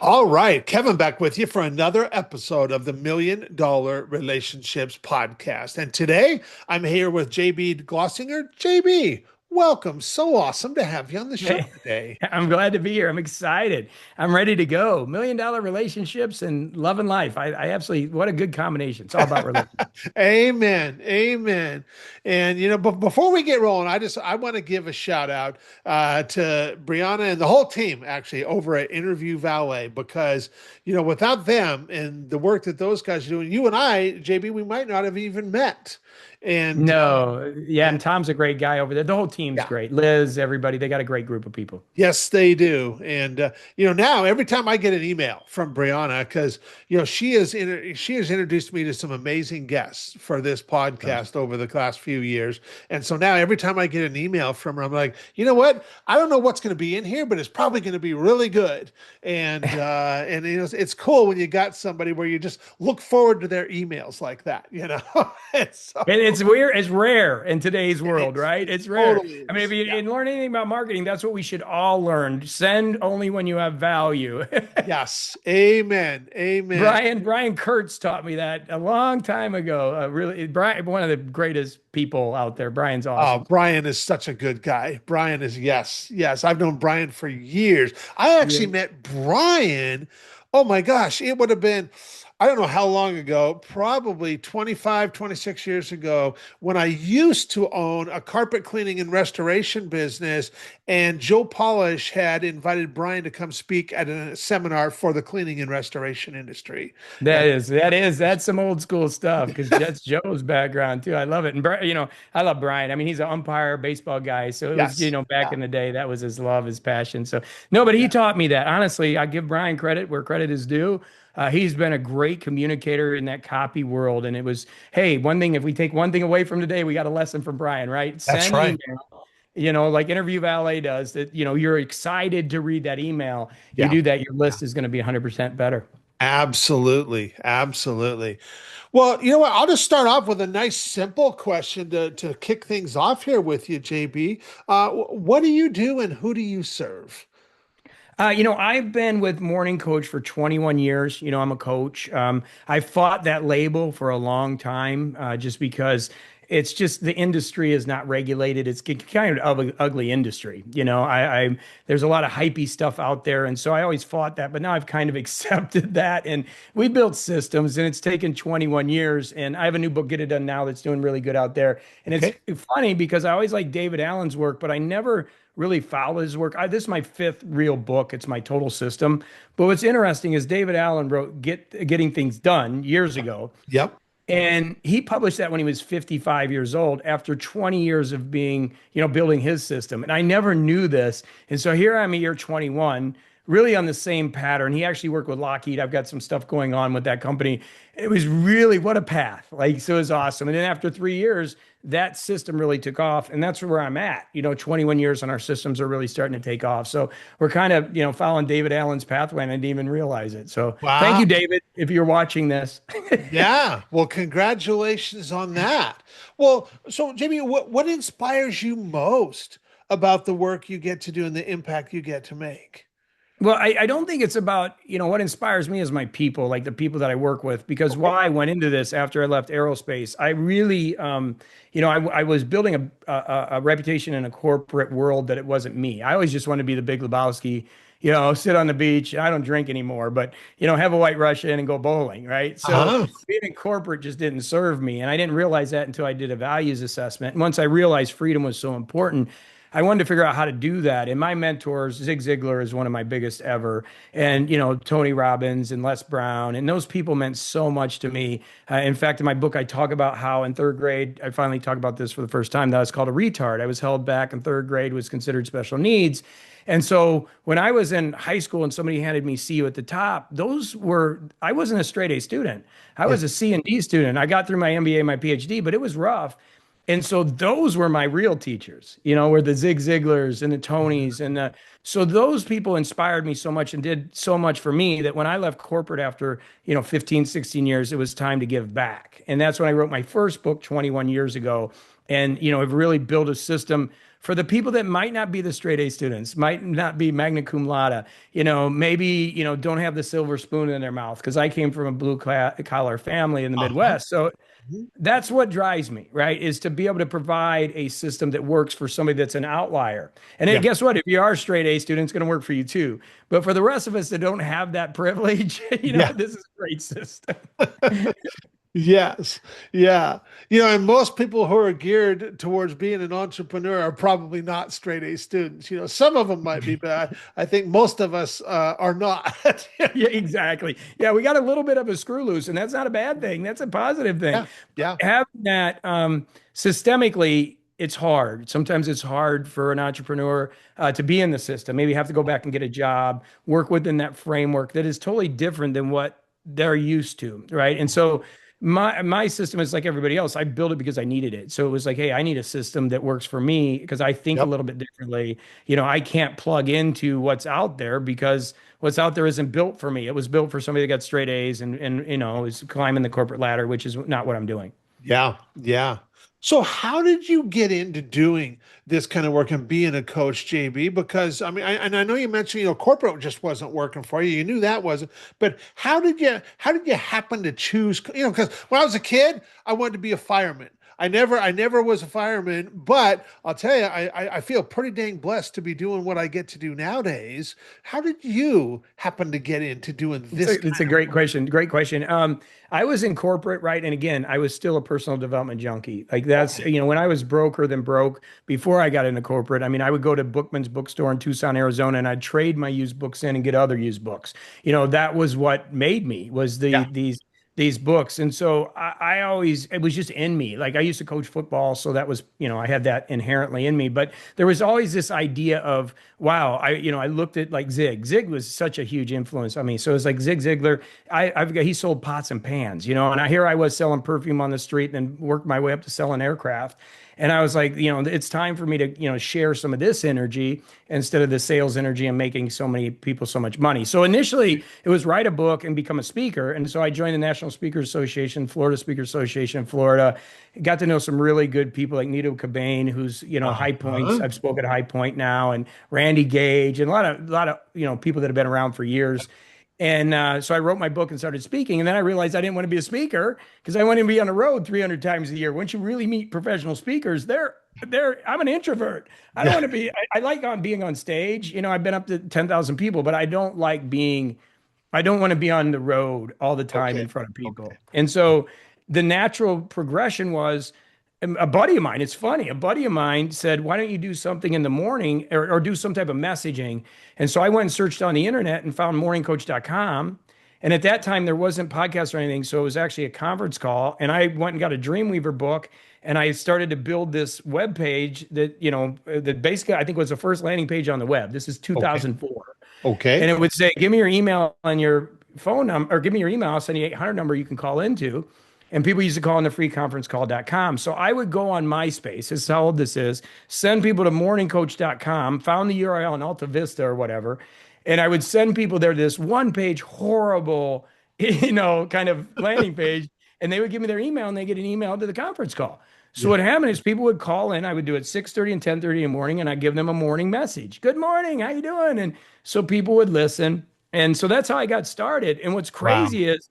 All right, Kevin back with you for another episode of the $1 Million Relationships Podcast. And today I'm here with JB Glossinger. JB, welcome. So awesome to have you on the show Hey, today. I'm glad to be here. I'm excited. I'm ready to go. $1 million relationships and love and life. I absolutely, what a good combination. It's all about relationships. Amen. Amen. And but before we get rolling, I want to give a shout out to Brianna and the whole team actually over at Interview Valet because without them and the work that those guys are doing, you and I, JB, we might not have even met. And No, yeah, and Tom's a great guy over there. The whole team's yeah. great. Liz, everybody, they got a great group of people. Yes, they do. And now every time I get an email from Brianna, because she has introduced me to some amazing guests for this So, podcast over the last few years. And so now every time I get an email from her, I'm like, you know what? I don't know what's going to be in here, but it's probably going to be really good. And it's cool when you got somebody where you just look forward to their emails like that. And so it's weird. It's rare in today's world, it's right? it It's rare. totally I mean, if is. you Yeah. learn anything about marketing, that's what we should all learn. Send only when you have value. Yes. Amen. Amen. Brian Kurtz taught me that a long time ago. Really, Brian, one of the greatest people out there. Brian's Oh, awesome. Brian is such a good guy. Brian is, yes, yes. I've known Brian for years. I Yeah. actually met Brian. Oh my gosh, it would have been, I don't know how long ago, probably 25, 26 years ago, when I used to own a carpet cleaning and restoration business. And Joe Polish had invited Brian to come speak at a seminar for the cleaning and restoration industry. And That's some old school stuff because that's Joe's background too. I love it. And I love Brian. I mean, he's an umpire, baseball guy. So it was, yes, back yeah, in the day, that was his love, his passion. So no, but he yeah. taught me that. Honestly, I give Brian credit where credit is due. He's been a great communicator in that copy world. And it was, hey, one thing, if we take one thing away from today, we got a lesson from Brian, right? That's Send right. email, like Interview Valet does that, you're excited to read that email. You Yeah. do that, your list is going to be 100% better. Absolutely. Absolutely. Well, you know what? I'll just start off with a nice, simple question to kick things off here with you, JB. What do you do and who do you serve? I've been with Morning Coach for 21 years. I'm a coach. I fought that label for a long time, just because it's just the industry is not regulated. It's kind of an ugly industry. There's a lot of hypey stuff out there, and so I always fought that. But now I've kind of accepted that, and we built systems, and it's taken 21 years. And I have a new book, Get It Done Now, that's doing really good out there. And it's Okay. funny because I always like David Allen's work, but I never really follow his work. This is my fifth real book. It's my total system. But what's interesting is David Allen wrote Getting Things Done years ago. Yep. And he published that when he was 55 years old after 20 years of being, building his system. And I never knew this. And so here I'm a year 21, really on the same pattern. He actually worked with Lockheed. I've got some stuff going on with that company. It was really what a path. Like, so it was awesome. And then after 3 years, that system really took off. And that's where I'm at. 21 years and our systems are really starting to take off. So we're kind of, following David Allen's pathway and I didn't even realize it. So thank Wow. you, David, if you're watching this. Yeah. Well, congratulations on that. Well, so JB, what inspires you most about the work you get to do and the impact you get to make? Well, I don't think it's about, what inspires me is my people, like the people that I work with, because Okay. why I went into this after I left aerospace, I really, I was building a reputation in a corporate world that it wasn't me. I always just wanted to be the Big Lebowski, sit on the beach. I don't drink anymore, but, have a white Russian and go bowling, right? So Uh-huh. being in corporate just didn't serve me. And I didn't realize that until I did a values assessment. And once I realized freedom was so important, I wanted to figure out how to do that. And my mentors, Zig Ziglar is one of my biggest ever. And, Tony Robbins and Les Brown. And those people meant so much to me. In fact, in my book, I talk about how in third grade, I finally talk about this for the first time, that I was called a retard. I was held back in third grade, was considered special needs. And so when I was in high school and somebody handed me "See You at the top," I wasn't a straight A student. I Yeah. was a C and D student. I got through my MBA, my PhD, but it was rough. And so those were my real teachers, were the Zig Ziglars and the Tonys so those people inspired me so much and did so much for me that when I left corporate after, 15, 16 years, it was time to give back. And that's when I wrote my first book 21 years ago. And, I've really built a system for the people that might not be the straight A students, might not be magna cum laude, maybe, don't have the silver spoon in their mouth, because I came from a blue collar family in the Uh-huh. Midwest. So that's what drives me, right? Is to be able to provide a system that works for somebody that's an outlier. And then Yeah. guess what? If you are a straight A student, it's going to work for you too. But for the rest of us that don't have that privilege, Yeah. this is a great system. Yes. Yeah. And most people who are geared towards being an entrepreneur are probably not straight A students. Some of them might be, but I think most of us are not. Yeah, exactly. Yeah, we got a little bit of a screw loose, and that's not a bad thing. That's a positive thing. Yeah. Yeah. Having that systemically, it's hard. Sometimes it's hard for an entrepreneur to be in the system. Maybe have to go back and get a job, work within that framework that is totally different than what they're used to, right? And so my system is like everybody else. I built it because I needed it. So it was like, hey, I need a system that works for me because I think a Yep. little bit differently. I can't plug into what's out there because what's out there isn't built for me. It was built for somebody that got straight A's and is climbing the corporate ladder, which is not what I'm doing. Yeah. Yeah. So how did you get into doing this kind of work and being a coach, JB? Because I know you mentioned, corporate just wasn't working for you. You knew that wasn't, but how did you happen to choose, because when I was a kid, I wanted to be a fireman. I never was a fireman, but I'll tell you, I feel pretty dang blessed to be doing what I get to do nowadays. How did you happen to get into doing this It's a kind of great work? question. Great question. I was in corporate, right? And again, I was still a personal development junkie. Like that's, Okay. when I was broker than broke before I got into corporate, I would go to Bookman's bookstore in Tucson, Arizona, and I'd trade my used books in and get other used books. That was what made me was Yeah. these books. And so I always, it was just in me. Like I used to coach football. So that was, I had that inherently in me, but there was always this idea of, wow, I looked at like Zig. Zig was such a huge influence on me. So it's like Zig Ziglar, he sold pots and pans, and here I was selling perfume on the street and then worked my way up to selling aircraft. And I was like, it's time for me to, share some of this energy instead of the sales energy and making so many people so much money. So initially it was write a book and become a speaker. And so I joined the National Speakers Association, Florida Speakers Association in Florida, got to know some really good people like Nito Cobain, who's, High Points. Uh-huh. I've spoken at High Point now, and Randy Gage and a lot of, people that have been around for years. And so I wrote my book and started speaking. And then I realized I didn't want to be a speaker because I wanted to be on the road 300 times a year. Once you really meet professional speakers, I'm an introvert. I don't Yeah. want to be, I like on being on stage. I've been up to 10,000 people, but I don't like I don't want to be on the road all the time Okay. in front of Okay. people. And so the natural progression was a buddy of mine, it's funny, a buddy of mine said, why don't you do something in the morning or do some type of messaging? And so I went and searched on the internet and found morningcoach.com. And at that time, there wasn't podcasts or anything. So it was actually a conference call. And I went and got a Dreamweaver book and I started to build this web page that basically I think was the first landing page on the web. This is Okay. 2004. And Okay. it would say, give me your email on your phone number, or give me your email. I'll send you 800 number you can call into. And people used to call in the freeconferencecall.com. So I would go on MySpace, this is how old this is, send people to morningcoach.com, found the URL in Alta Vista or whatever. And I would send people there to this one page, horrible, kind of landing page. And they would give me their email and they get an email to the conference call. So Yeah. what happened is people would call in. I would do it 6:30 and 10:30 in the morning, and I'd give them a morning message. Good morning, how you doing? And so people would listen. And so that's how I got started. And what's Wow. crazy is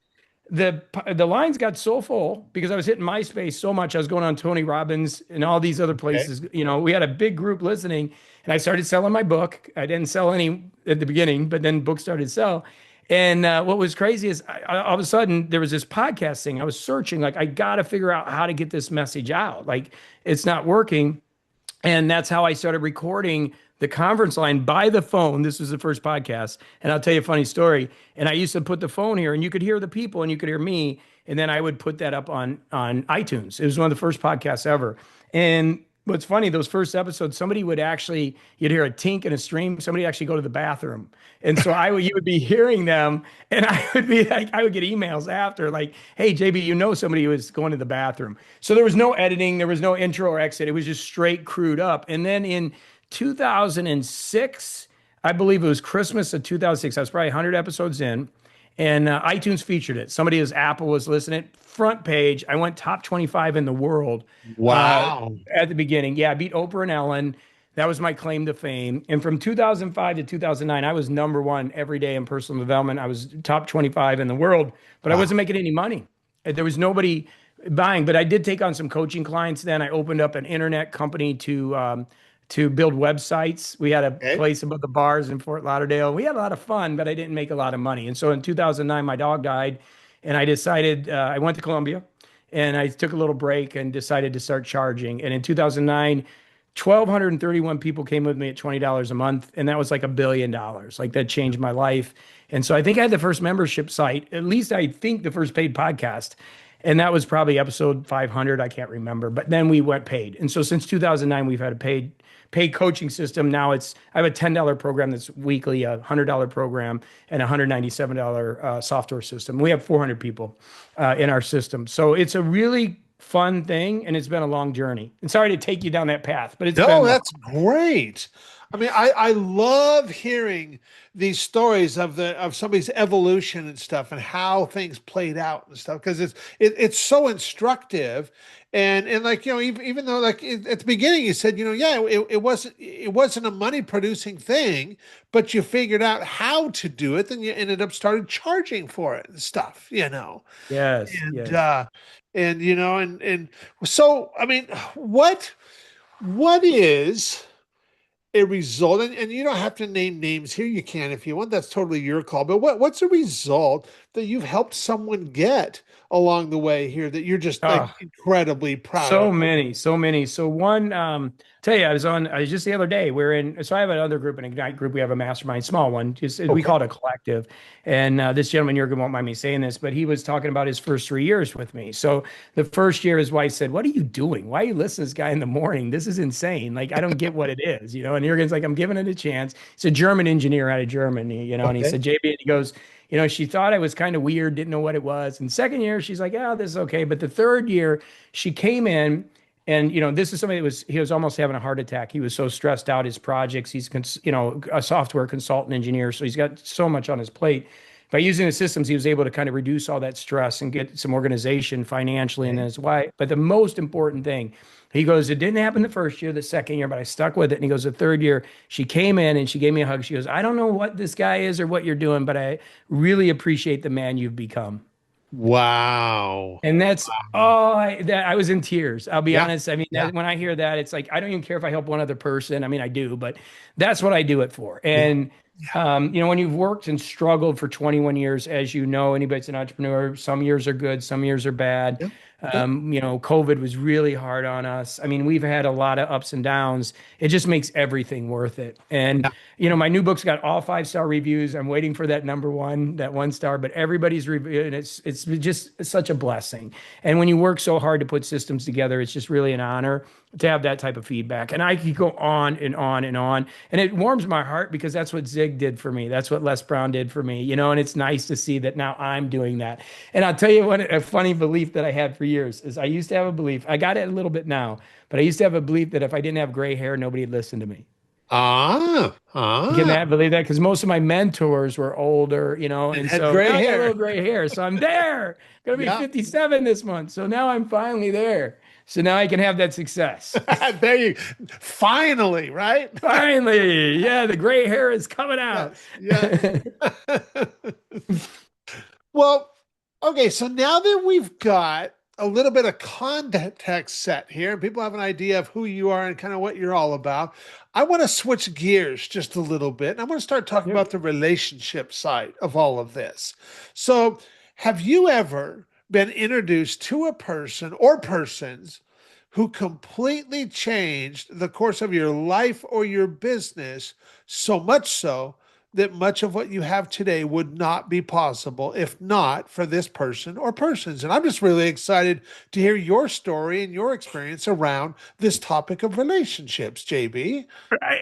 the lines got so full because I was hitting MySpace so much. I was going on Tony Robbins and all these other Okay. places. We had a big group listening, and I started selling my book. I didn't sell any at the beginning, but then books started to sell. And what was crazy is all of a sudden there was this podcast thing. I was searching, like, I got to figure out how to get this message out. Like, it's not working. And that's how I started recording the conference line by the phone. This was the first podcast. And I'll tell you a funny story. And I used to put the phone here and you could hear the people and you could hear me. And then I would put that up on iTunes. It was one of the first podcasts ever. And what's funny, those first episodes, somebody would actually, you'd hear a tink and a stream, somebody actually go to the bathroom. And so you would be hearing them and I would be like, I would get emails after like, hey, JB, somebody who was going to the bathroom. So there was no editing. There was no intro or exit. It was just straight crewed up. And then in 2006, I believe it was Christmas of 2006, I was probably 100 episodes in, and iTunes featured it. Somebody as Apple was listening. Front page, I went top 25 in the world uh, Wow. at the beginning. Yeah, I beat Oprah and Ellen. That was my claim to fame. And from 2005 to 2009, I was number one every day in personal development. I was top 25 in the world, but I Wow. wasn't making any money. There was nobody buying, but I did take on some coaching clients. Then I opened up an internet company to build websites. We had a Okay. place above the bars in Fort Lauderdale. We had a lot of fun, but I didn't make a lot of money. And so in 2009, my dog died, and I decided I went to Colombia, and I took a little break and decided to start charging. And in 2009, 1,231 people came with me at $20 a month, and that was like $1 billion. Like that changed my life. And so I think I had the first membership site, at least I think the first paid podcast. And that was probably episode 500. I can't remember, but then we went paid. And so since 2009, we've had a paid coaching system. Now I have a $10 program that's weekly, a $100 program, and a $197 software system. We have 400 people in our system. So it's a really fun thing, and it's been a long journey. And sorry to take you down that path, but it's No, been long. that's great. I mean, I love hearing these stories of somebody's evolution and stuff and how things played out and stuff because it's so instructive. And like, even though like at the beginning you said, yeah, it wasn't a money producing thing, but you figured out how to do it, then you ended up started charging for it and stuff. Yes, And yes. and so I mean, what is a result, and you don't have to name names here, you can if you want, that's totally your call, but what's a result that you've helped someone get along the way here that you're just like Oh, incredibly proud so of? many, so many. So one, tell you, I was just the other day, so I have another group, an Ignite group. We have a mastermind, small one, just we Okay. call it a collective. And this gentleman, Jurgen, won't mind me saying this, but he was talking about his first 3 years with me. So the first year, his wife said, "What are you doing? Why are you listening to this guy in the morning? This is insane. Like, I don't get what it is." And Jurgen's like, "I'm giving it a chance." He's a German engineer out of Germany, and he Okay. said, "JB," and he goes, she thought I was kind of weird, didn't know what it was. And second year, she's like, "Yeah, this is okay." But the third year, she came in, and this is somebody that he was almost having a heart attack. He was so stressed out, his projects. He's a software consultant engineer, so he's got so much on his plate. By using the systems, he was able to kind of reduce all that stress and get some organization financially and Okay. his wife. But the most important thing, he goes, it didn't happen the first year, the second year, but I stuck with it. And he goes, the third year, she came in and she gave me a hug. She goes, "I don't know what this guy is or what you're doing, but I really appreciate the man you've become." Wow. And that's all I was in tears. I'll be Yeah. honest. I mean, Yeah. when I hear that, it's like, I don't even care if I help one other person. I mean, I do, but that's what I do it for. Yeah. And, when you've worked and struggled for 21 years, as you know, anybody that's an entrepreneur, some years are good, some years are bad. Yeah. Yeah. COVID was really hard on us. I mean, we've had a lot of ups and downs. It just makes everything worth it. And, Yeah. my new book's got all 5-star reviews. I'm waiting for that number one, that 1 star, but everybody's review, and it's just such a blessing. And when you work so hard to put systems together, it's just really an honor to have that type of feedback. And I could go on and on and on. And it warms my heart because that's what Zig did for me. That's what Les Brown did for me, and it's nice to see that now I'm doing that. And I'll tell you what, a funny belief that I had for years is I used to have a belief, I got it a little bit now, but I used to have a belief that if I didn't have gray hair, nobody would listen to me. Ah, Can ah, that believe that? Because most of my mentors were older, and and had so gray now I got a hair. little gray hair. So I'm there. Gonna be Yeah. 57 this month. So now I'm finally there. So now I can have that success. There you finally, right? Finally. Yeah, the gray hair is coming out. Yes, yes. Well, okay, so now that we've got a little bit of context set here, and people have an idea of who you are and kind of what you're all about, I want to switch gears just a little bit. And I want to start talking Yep. about the relationship side of all of this. So, have you ever been introduced to a person or persons who completely changed the course of your life or your business, so much so that much of what you have today would not be possible if not for this person or persons? And I'm just really excited to hear your story and your experience around this topic of relationships, JB.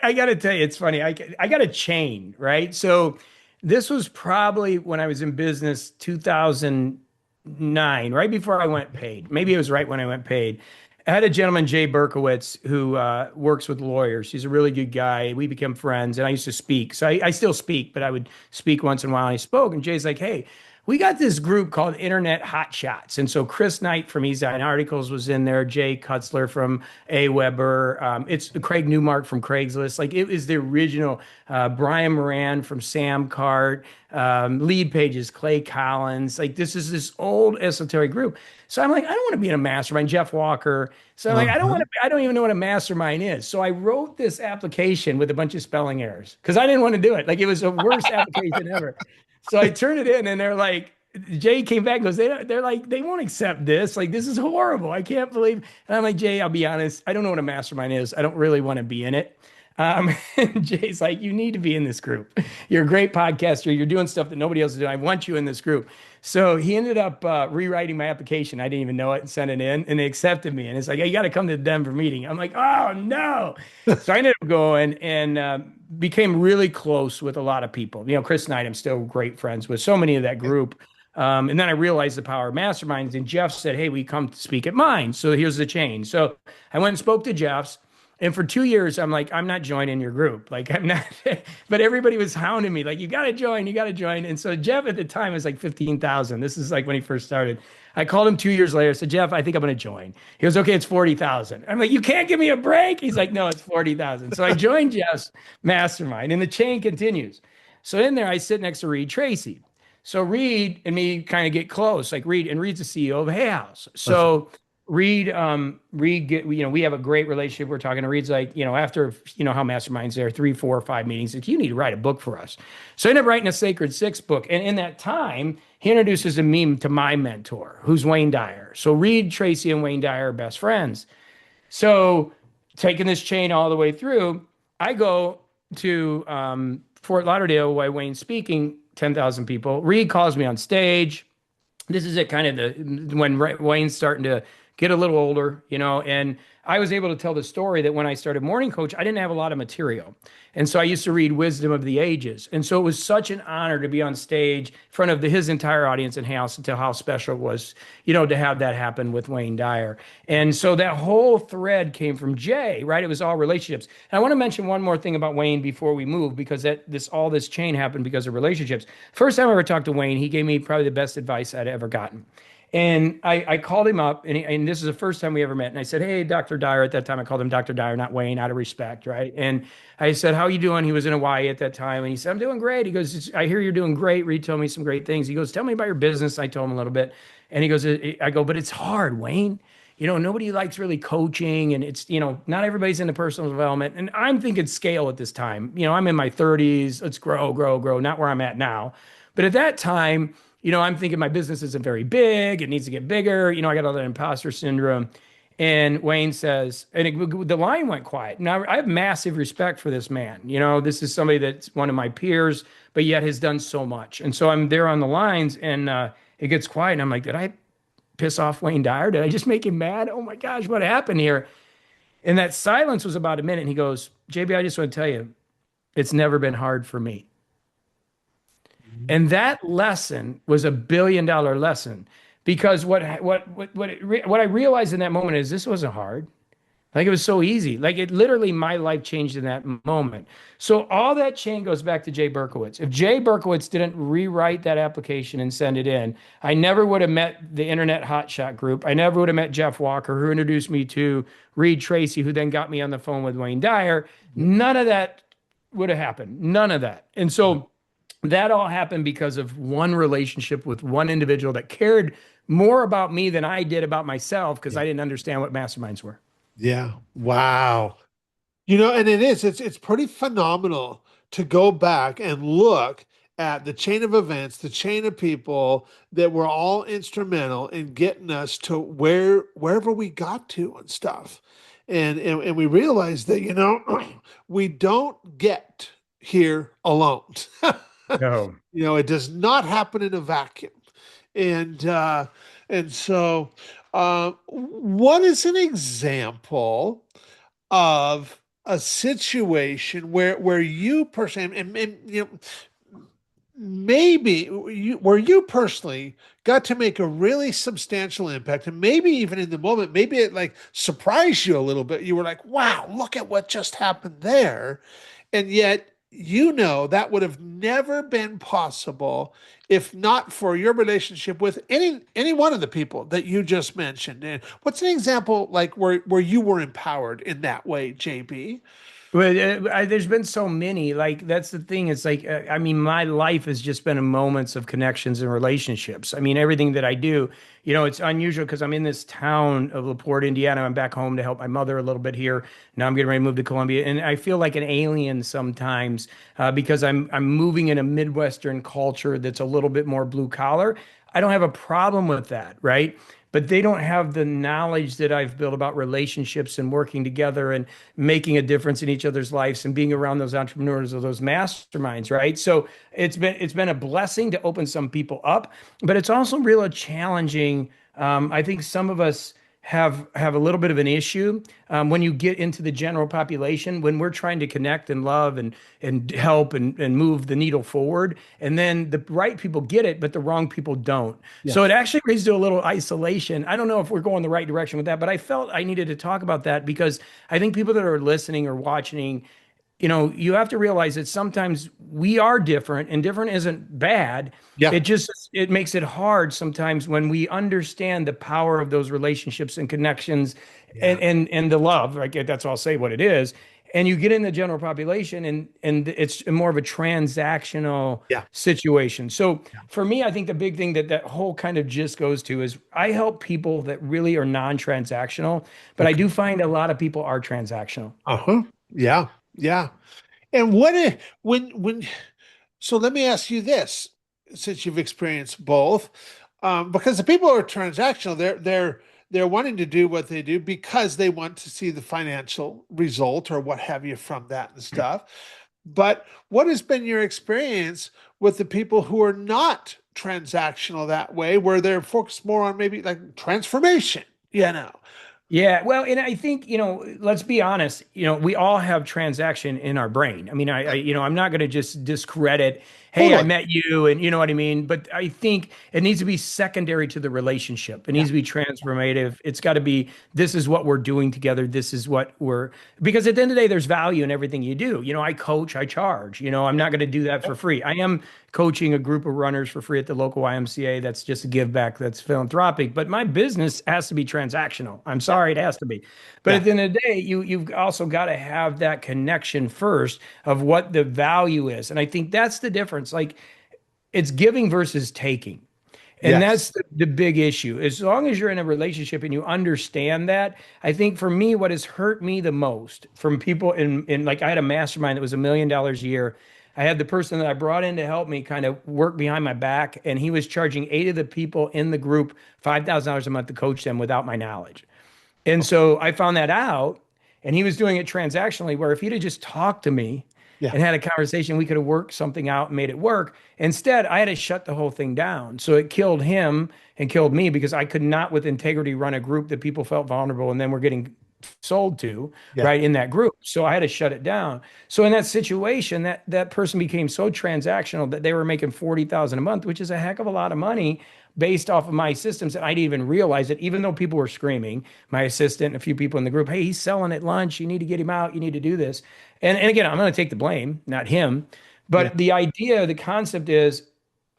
I got to tell you, it's funny. I got a chain, right? So this was probably when I was in business 2009, right before I went paid. Maybe it was right when I went paid. I had a gentleman, Jay Berkowitz, who works with lawyers. He's a really good guy. We became friends, and I used to speak. So I still speak, but I would speak once in a while. And he spoke, and Jay's like, "Hey, we got this group called Internet Hot Shots. And so Chris Knight from Easine Articles was in there, Jay Kutzler from AWeber, it's Craig Newmark from Craigslist. Like it was the original Brian Moran from Samcart, lead pages, Clay Collins. Like this is this old esoteric group. So I'm like, I don't want to be in a mastermind, Jeff Walker. So I'm like, Uh-huh. I don't even know what a mastermind is. So I wrote this application with a bunch of spelling errors because I didn't want to do it. Like it was the worst application ever. So I turned it in and they're like, Jay came back and goes, they're like, they won't accept this. Like, this is horrible. I can't believe. And I'm like, Jay, I'll be honest. I don't know what a mastermind is. I don't really want to be in it. And Jay's like, you need to be in this group. You're a great podcaster. You're doing stuff that nobody else is doing. I want you in this group. So he ended up rewriting my application. I didn't even know it and sent it in, and they accepted me. And it's like, hey, you got to come to the Denver meeting. I'm like, oh no. So I ended up going and became really close with a lot of people. You know, Chris Knight, I'm still great friends with so many of that group. And then I realized the power of masterminds. And Jeff said, hey, we come to speak at mine. So here's the change. So I went and spoke to Jeff's. And for 2 years, I'm like, I'm not joining your group. Like, I'm not, but everybody was hounding me, like, you got to join, you got to join. And so Jeff at the time was like 15,000. This is like when he first started. I called him 2 years later. I said, Jeff, I think I'm going to join. He goes, okay, it's 40,000. I'm like, you can't give me a break. He's like, no, it's 40,000. So I joined Jeff's mastermind and the chain continues. So in there, I sit next to Reed Tracy. So Reed and me kind of get close. Like Reed's the CEO of Hay House. So Reed we have a great relationship. We're talking to Reed's like, after, how masterminds there, 3, 4, 5 meetings, like, you need to write a book for us. So I ended up writing a Sacred Six book. And in that time, he introduces a meme to my mentor, who's Wayne Dyer. So Reed, Tracy, and Wayne Dyer are best friends. So taking this chain all the way through, I go to Fort Lauderdale while Wayne's speaking, 10,000 people. Reed calls me on stage. This is it, kind of when Wayne's starting to get a little older, and I was able to tell the story that when I started Morning Coach, I didn't have a lot of material. And so I used to read Wisdom of the Ages. And so it was such an honor to be on stage in front of his entire audience in house and tell how special it was, to have that happen with Wayne Dyer. And so that whole thread came from Jay, right? It was all relationships. And I want to mention one more thing about Wayne before we move, because all this chain happened because of relationships. First time I ever talked to Wayne, he gave me probably the best advice I'd ever gotten. And I called him up, and this is the first time we ever met. And I said, hey, Dr. Dyer. At that time, I called him Dr. Dyer, not Wayne, out of respect, right? And I said, how are you doing? He was in Hawaii at that time. And he said, I'm doing great. He goes, I hear you're doing great. Reed told me some great things. He goes, tell me about your business. I told him a little bit. And he goes, I go, but it's hard, Wayne. Nobody likes really coaching, and it's, not everybody's into personal development. And I'm thinking scale at this time. I'm in my 30s. Let's grow, grow, grow, not where I'm at now. But at that time, I'm thinking my business isn't very big. It needs to get bigger. I got all that imposter syndrome. And Wayne says, the line went quiet. Now, I have massive respect for this man. This is somebody that's one of my peers, but yet has done so much. And so I'm there on the lines, and it gets quiet. And I'm like, did I piss off Wayne Dyer? Did I just make him mad? Oh my gosh, what happened here? And that silence was about a minute. And he goes, JB, I just want to tell you, it's never been hard for me. And that lesson was $1 billion lesson, because what I realized in that moment is this wasn't hard. Like, it was so easy. Like, it literally, my life changed in that moment. So all that chain goes back to Jay Berkowitz. If Jay Berkowitz didn't rewrite that application and send it in, I never would have met the Internet Hotshot group. I never would have met Jeff Walker, who introduced me to Reed Tracy, who then got me on the phone with Wayne Dyer. None of that would have happened. None of that. And so that all happened because of one relationship with one individual that cared more about me than I did about myself, because I didn't understand what masterminds were. Yeah. Wow. And it's pretty phenomenal to go back and look at the chain of events, the chain of people that were all instrumental in getting us to wherever we got to and stuff. And we realized that, we don't get here alone. No. It does not happen in a vacuum. And so what is an example of a situation where you personally, where you personally got to make a really substantial impact, and maybe even in the moment, maybe it like surprised you a little bit. You were like, wow, look at what just happened there. And yet you know that would have never been possible if not for your relationship with any one of the people that you just mentioned. And what's an example like where you were empowered in that way, JB? Well, there's been so many. Like that's the thing. It's like I mean, my life has just been in moments of connections and relationships. I mean, everything that I do, it's unusual because I'm in this town of LaPorte, Indiana. I'm back home to help my mother a little bit here. Now I'm getting ready to move to Columbia, and I feel like an alien sometimes because I'm moving in a Midwestern culture that's a little bit more blue collar. I don't have a problem with that, right? But they don't have the knowledge that I've built about relationships and working together and making a difference in each other's lives and being around those entrepreneurs or those masterminds, right? So it's been a blessing to open some people up, but it's also really challenging. I think some of us have a little bit of an issue when you get into the general population when we're trying to connect and love and help and move the needle forward, and then the right people get it but the wrong people don't. Yeah. So it actually leads to a little isolation. I don't know if we're going the right direction with that, but I felt I needed to talk about that because I think people that are listening or watching, you have to realize that sometimes we are different and different isn't bad. Yeah. It makes it hard sometimes when we understand the power of those relationships and connections Yeah. and the love, like that's all I'll say what it is. And you get in the general population and it's more of a transactional Yeah. situation. So for me, I think the big thing that whole kind of gist goes to is I help people that really are non-transactional, but I Okay. do find a lot of people are transactional. Uh-huh. Yeah. Yeah. And what if when so let me ask you this, since you've experienced both, because the people who are transactional, they're wanting to do what they do because they want to see the financial result or what have you from that and stuff. But what has been your experience with the people who are not transactional that way, where they're focused more on maybe like transformation, you know? Yeah, well, and I think, let's be honest, we all have transaction in our brain. I mean, I'm not going to just discredit, hey, I Totally. met you, and you know what I mean? But I think it needs to be secondary to the relationship. It Yeah. needs to be transformative. It's got to be, this is what we're doing together. This is what because at the end of the day, there's value in everything you do. I coach, I charge. I'm not going to do that for free. I am coaching a group of runners for free at the local YMCA. That's just a give back. That's philanthropic. But my business has to be transactional. I'm Yeah. sorry, it has to be. But Yeah. at the end of the day, you've also got to have that connection first of what the value is. And I think that's the difference. Like it's giving versus taking. And Yes. that's the big issue. As long as you're in a relationship and you understand that, I think for me, what has hurt me the most from people in like I had a mastermind that was $1 million a year. I had the person that I brought in to help me kind of work behind my back, and he was charging 8 of the people in the group $5,000 a month to coach them without my knowledge. And Okay. so I found that out, and he was doing it transactionally, where if he'd have just talked to me Yeah. and had a conversation, we could have worked something out and made it work. Instead, I had to shut the whole thing down. So it killed him and killed me because I could not, with integrity, run a group that people felt vulnerable and then were getting sold to, Yeah. right, in that group. So I had to shut it down. So in that situation, that person became so transactional that they were making 40,000 a month, which is a heck of a lot of money based off of my systems. And I didn't even realize it, even though people were screaming, my assistant and a few people in the group, hey, he's selling at lunch. You need to get him out. You need to do this. And again, I'm going to take the blame, not him. Yeah. But the idea, the concept is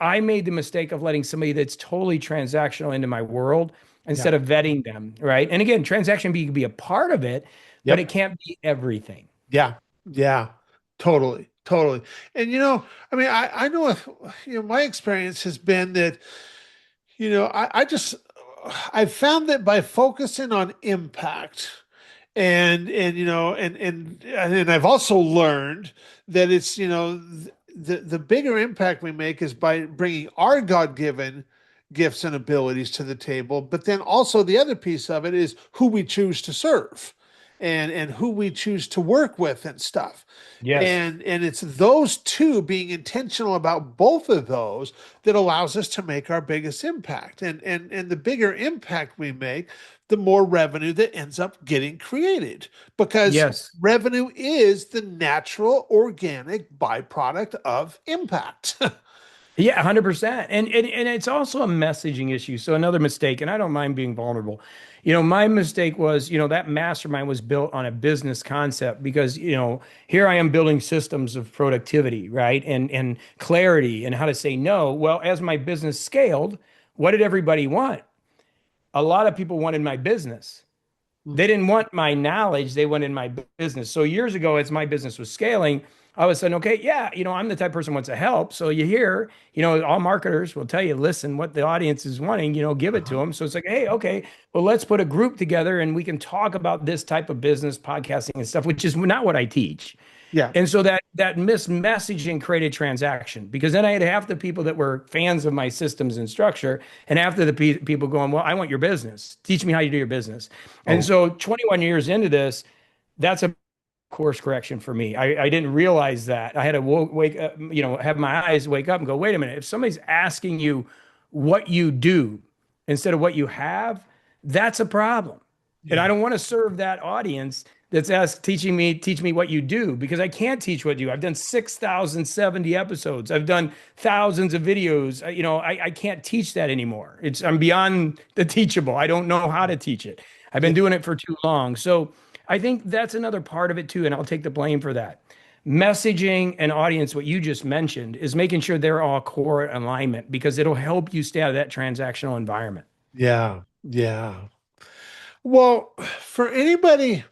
I made the mistake of letting somebody that's totally transactional into my world Yeah. instead of vetting them, right? And again, transaction can be a part of it, but it Yep. can't be everything. Yeah. Yeah. Totally. Totally. And I mean, I know my experience has been that, I just I've found that by focusing on impact and and I've also learned that it's the bigger impact we make is by bringing our God-given gifts and abilities to the table, but then also the other piece of it is who we choose to serve and who we choose to work with and stuff. Yes. And it's those two, being intentional about both of those, that allows us to make our biggest impact. And the bigger impact we make, the more revenue that ends up getting created, because Yes. revenue is the natural organic byproduct of impact. Yeah, 100%. And it's also a messaging issue. So another mistake, and I don't mind being vulnerable. My mistake was, that mastermind was built on a business concept because, here I am building systems of productivity, right? And clarity and how to say no. Well, as my business scaled, what did everybody want? A lot of people wanted my business. They didn't want my knowledge, they wanted my business. So years ago, as my business was scaling, all of a sudden, okay, yeah, I'm the type of person who wants to help. So you hear, all marketers will tell you, listen, what the audience is wanting, give it to Uh-huh. them. So it's like, hey, okay, well, let's put a group together and we can talk about this type of business, podcasting and stuff, which is not what I teach. Yeah. And so that messaging created transaction because then I had half the people that were fans of my systems and structure, and half of the people going, "Well, I want your business. Teach me how you do your business." And Oh, so 21 years into this, that's a course correction for me. I didn't realize that. I had to wake up, have my eyes wake up and go, "Wait a minute. If somebody's asking you what you do instead of what you have, that's a problem." And I yeah. don't want to serve that audience that's asked teach me what you do because I can't teach what you do. I've done 6,070 episodes. I've done thousands of videos. I can't teach that anymore. I'm beyond the teachable. I don't know how to teach it. I've Yeah. been doing it for too long. So I think that's another part of it too, and I'll take the blame for that. Messaging and audience, what you just mentioned, is making sure they're all core alignment because it'll help you stay out of that transactional environment. Yeah. Yeah. Well, for anybody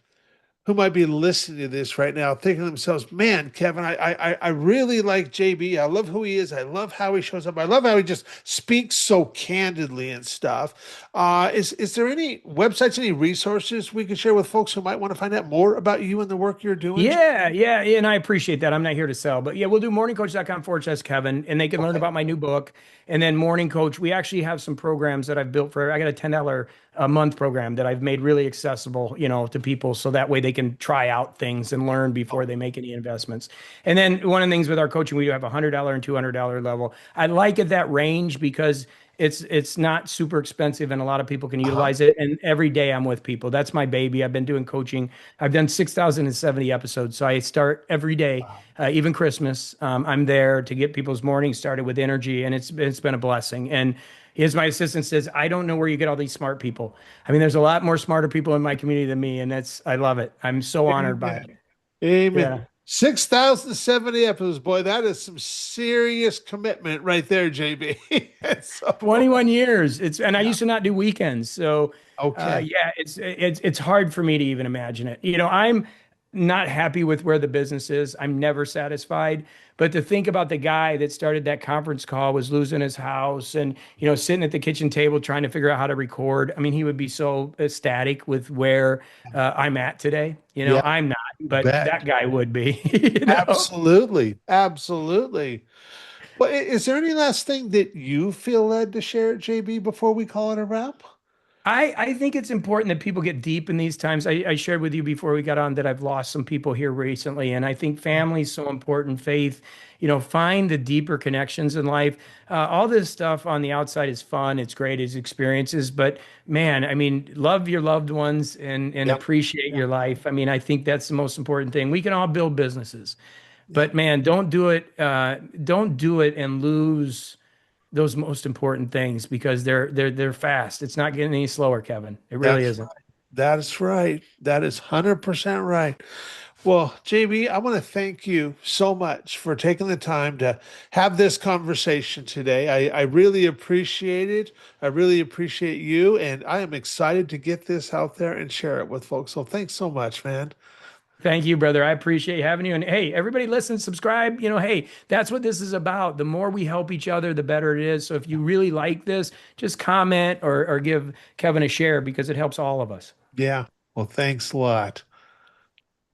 who might be listening to this right now, thinking to themselves, "Man, Kevin, I really like JB. I love who he is. I love how he shows up. I love how he just speaks so candidly and stuff." Is there any websites, any resources we can share with folks who might want to find out more about you and the work you're doing? Yeah, yeah, and I appreciate that. I'm not here to sell, but yeah, we'll do morningcoach.com/Kevin, and they can learn Okay. about my new book. And then Morning Coach, we actually have some programs that I've built for. I got a $10 a month program that I've made really accessible, to people, so that way they can try out things and learn before Oh, they make any investments. And then one of the things with our coaching, we do have a $100 and $200 level. I like at that range because it's not super expensive and a lot of people can uh-huh. utilize it. And every day I'm with people. That's my baby. I've been doing coaching. I've done 6,070 episodes. So I start every day, Wow. even Christmas. I'm there to get people's mornings started with energy, and it's been a blessing. And as my assistant says, I don't know where you get all these smart people. I mean, there's a lot more smarter people in my community than me, and I love it. I'm so honored by it. Amen. Amen. Yeah. 6,070 episodes, boy, that is some serious commitment right there, JB. So, 21 years. And I yeah. used to not do weekends. So Okay. yeah, it's hard for me to even imagine it. I'm not happy with where the business is. I'm never satisfied. But to think about the guy that started that conference call was losing his house and, sitting at the kitchen table trying to figure out how to record. I mean, he would be so ecstatic with where I'm at today. Yeah, I'm not, you but bet. that guy would be, Absolutely. Absolutely. Well, is there any last thing that you feel led to share, JB, before we call it a wrap? I think it's important that people get deep in these times. I shared with you before we got on that I've lost some people here recently, and I think family is so important. Faith, find the deeper connections in life. All this stuff on the outside is fun, it's great, it's experiences, but man, I mean, love your loved ones and Yep. appreciate Yep. your life. I mean, I think that's the most important thing. We can all build businesses, Yep. but man, don't do it. Don't do it and lose those most important things because they're fast. It's not getting any slower, Kevin. It really That's right. isn't. That is right. That is 100% right. Well, JB, I want to thank you so much for taking the time to have this conversation today. I really appreciate it. I really appreciate you. And I am excited to get this out there and share it with folks. So thanks so much, man. Thank you, brother. I appreciate having you. And hey, everybody listen, subscribe. Hey, that's what this is about. The more we help each other, the better it is. So if you really like this, just comment or give Kevin a share because it helps all of us. Yeah. Well, thanks a lot.